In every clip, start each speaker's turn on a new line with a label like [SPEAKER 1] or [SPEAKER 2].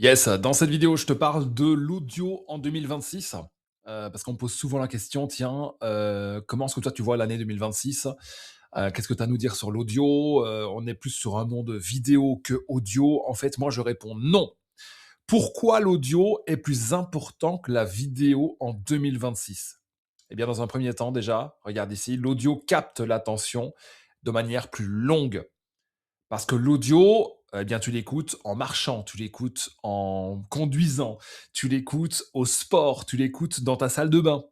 [SPEAKER 1] Yes, dans cette vidéo, je te parle de l'audio en 2026, parce qu'on me pose souvent la question: «Tiens, comment est-ce que toi tu vois l'année 2026? Qu'est-ce que tu as à nous dire sur l'audio? On est plus sur un monde vidéo que audio». En fait, moi, je réponds: «Non». Pourquoi l'audio est plus important que la vidéo en 2026? Eh bien, dans un premier temps déjà, regarde ici, l'audio capte l'attention de manière plus longue. Parce que l'audio, eh bien, tu l'écoutes en marchant, tu l'écoutes en conduisant, tu l'écoutes au sport, tu l'écoutes dans ta salle de bain.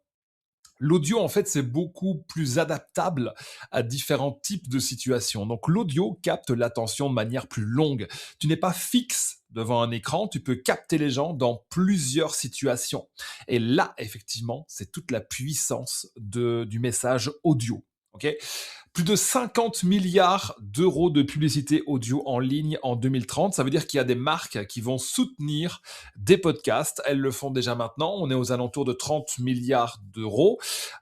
[SPEAKER 1] L'audio, en fait, c'est beaucoup plus adaptable à différents types de situations. Donc, l'audio capte l'attention de manière plus longue. Tu n'es pas fixe devant un écran, tu peux capter les gens dans plusieurs situations. Et là, effectivement, c'est toute la puissance du message audio. Ok. Plus de 50 milliards d'euros de publicité audio en ligne en 2030. Ça veut dire qu'il y a des marques qui vont soutenir des podcasts. Elles le font déjà maintenant. On est aux alentours de 30 milliards d'euros.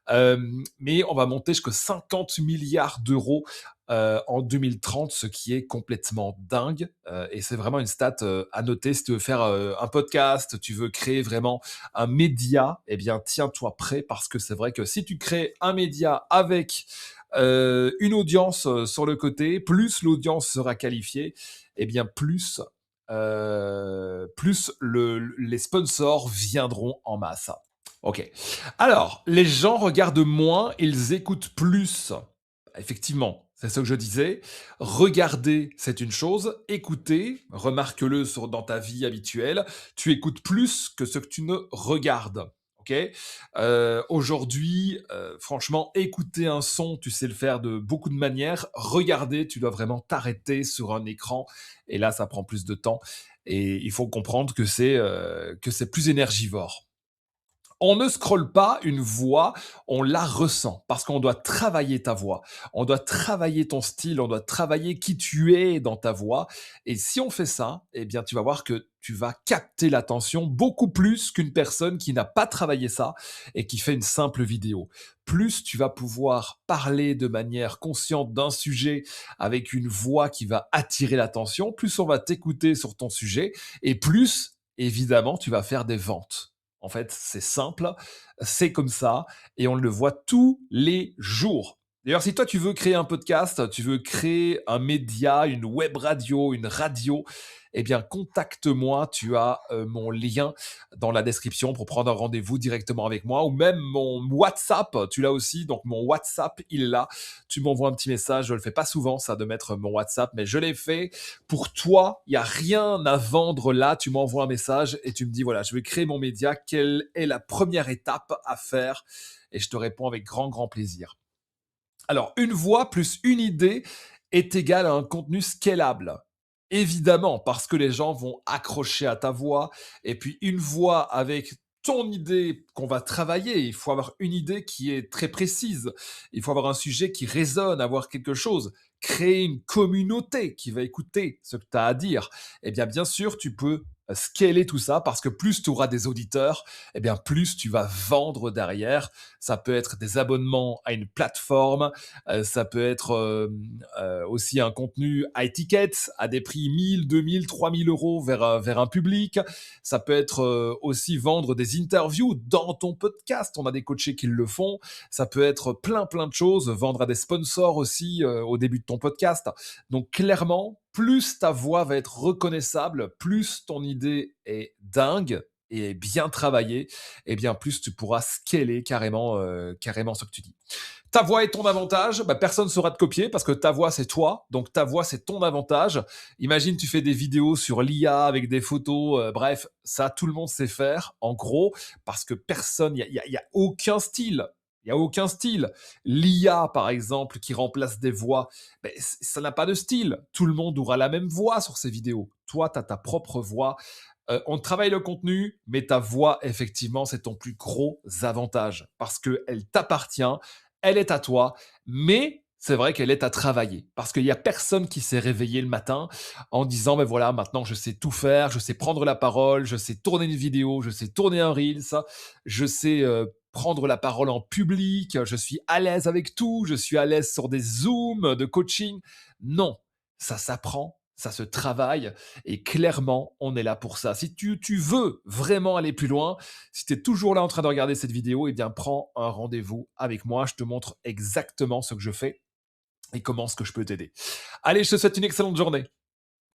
[SPEAKER 1] Mais on va monter jusqu'à 50 milliards d'euros en 2030, ce qui est complètement dingue. Et c'est vraiment une stat à noter. Si tu veux faire un podcast, tu veux créer vraiment un média, eh bien, tiens-toi prêt parce que c'est vrai que si tu crées un média avec une audience sur le côté, plus l'audience sera qualifiée, et bien plus les sponsors viendront en masse. Ok. Alors, les gens regardent moins, ils écoutent plus. Effectivement, c'est ce que je disais. Regarder, c'est une chose. Écouter, remarque-le dans ta vie habituelle, tu écoutes plus que ce que tu ne regardes. Ok. Aujourd'hui, franchement, écouter un son, tu sais le faire de beaucoup de manières. Regarder, tu dois vraiment t'arrêter sur un écran. Et là, ça prend plus de temps. Et il faut comprendre que c'est plus énergivore. On ne scrolle pas une voix, on la ressent parce qu'on doit travailler ta voix, on doit travailler ton style, on doit travailler qui tu es dans ta voix. Et si on fait ça, eh bien, tu vas voir que tu vas capter l'attention beaucoup plus qu'une personne qui n'a pas travaillé ça et qui fait une simple vidéo. Plus tu vas pouvoir parler de manière consciente d'un sujet avec une voix qui va attirer l'attention, plus on va t'écouter sur ton sujet et plus, évidemment, tu vas faire des ventes. En fait, c'est simple, c'est comme ça, et on le voit tous les jours. D'ailleurs, si toi tu veux créer un podcast, tu veux créer un média, une web radio, une radio, eh bien contacte-moi, tu as mon lien dans la description pour prendre un rendez-vous directement avec moi, ou même mon WhatsApp, tu l'as aussi, donc mon WhatsApp, il est là. Tu m'envoies un petit message, je le fais pas souvent ça de mettre mon WhatsApp, mais je l'ai fait. Pour toi, il y a rien à vendre là, tu m'envoies un message et tu me dis voilà, je vais créer mon média, quelle est la première étape à faire? Et je te réponds avec grand, grand plaisir. Alors, une voix plus une idée est égale à un contenu scalable. Évidemment, parce que les gens vont accrocher à ta voix. Et puis, une voix avec ton idée qu'on va travailler, il faut avoir une idée qui est très précise. Il faut avoir un sujet qui résonne, avoir quelque chose. Créer une communauté qui va écouter ce que tu as à dire. Eh bien sûr, tu peux scaler tout ça parce que plus tu auras des auditeurs, eh bien plus tu vas vendre derrière. Ça peut être des abonnements à une plateforme, ça peut être aussi un contenu à étiquette à des prix 1000, 2000, 3000 euros vers un public. Ça peut être aussi vendre des interviews dans ton podcast. On a des coachés qui le font. Ça peut être plein, plein de choses. Vendre à des sponsors aussi au début de ton podcast. Donc clairement, plus ta voix va être reconnaissable, plus ton idée est dingue et bien travaillée, et bien plus tu pourras scaler carrément ce que tu dis. Ta voix est ton avantage, bah, personne ne saura te copier parce que ta voix c'est toi, donc ta voix c'est ton avantage. Imagine tu fais des vidéos sur l'IA avec des photos, bref, ça tout le monde sait faire en gros parce que personne, il y a aucun style. Il n'y a aucun style. L'IA, par exemple, qui remplace des voix, ben, ça n'a pas de style. Tout le monde aura la même voix sur ces vidéos. Toi, tu as ta propre voix. On travaille le contenu, mais ta voix, effectivement, c'est ton plus gros avantage parce qu'elle t'appartient, elle est à toi, mais c'est vrai qu'elle est à travailler parce qu'il y a personne qui s'est réveillé le matin en disant ben voilà, maintenant je sais tout faire, je sais prendre la parole, je sais tourner une vidéo, je sais tourner un reel, ça, je sais prendre la parole en public, je suis à l'aise avec tout, je suis à l'aise sur des zooms de coaching. Non, ça s'apprend, ça se travaille et clairement, on est là pour ça. Si tu veux vraiment aller plus loin, si tu es toujours là en train de regarder cette vidéo, eh bien, prends un rendez-vous avec moi. Je te montre exactement ce que je fais et comment est-ce que je peux t'aider. Allez, je te souhaite une excellente journée.